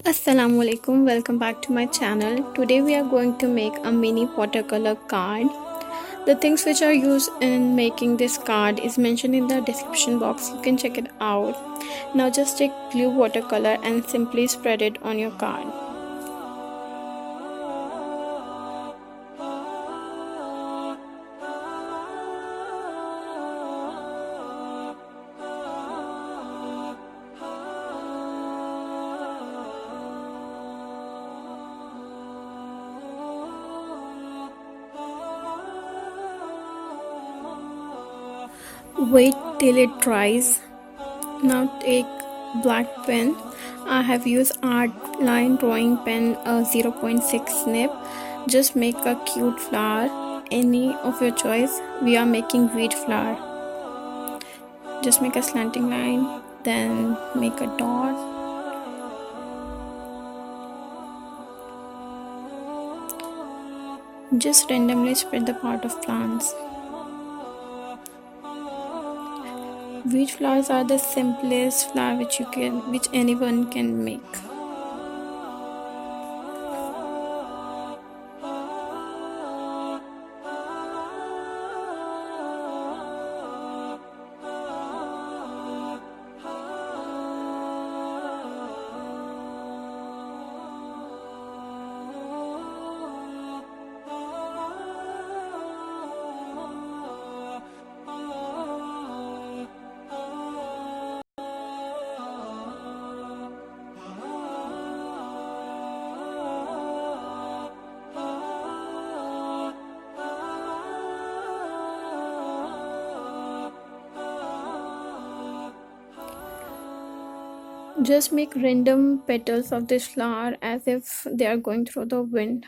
Assalamualaikum, welcome back to my channel. Today we are going to make a mini watercolor card. The things which are used in making this card is mentioned in the description box. You can check it out. Now just take blue watercolor and simply spread it on your card. Wait till it dries. Now take black pen. I have used art line drawing pen 0.6 nib. Just make a cute flower, any of your choice. We are making wheat flour. Just make a slanting line, then make a dot. Just randomly spread the part of plants. Wheat flowers are the simplest flower which anyone can make. Just make random petals of this flower as if they are going through the wind.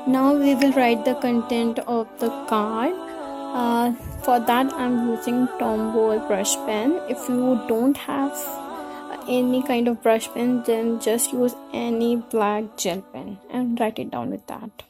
Now we will write the content of the card. For that I'm using Tombow brush pen. If you don't have any kind of brush pen, then just use any black gel pen and write it down with that.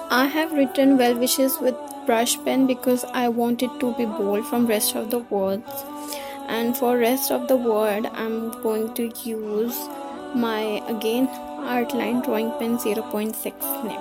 I have written well wishes with brush pen because I want it to be bold from rest of the words, and for rest of the word I'm going to use my again art line drawing pen 0.6 nib.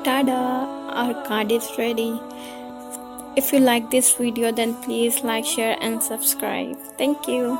Tada! Our card is ready. If you like this video, then please like, share and subscribe. Thank you.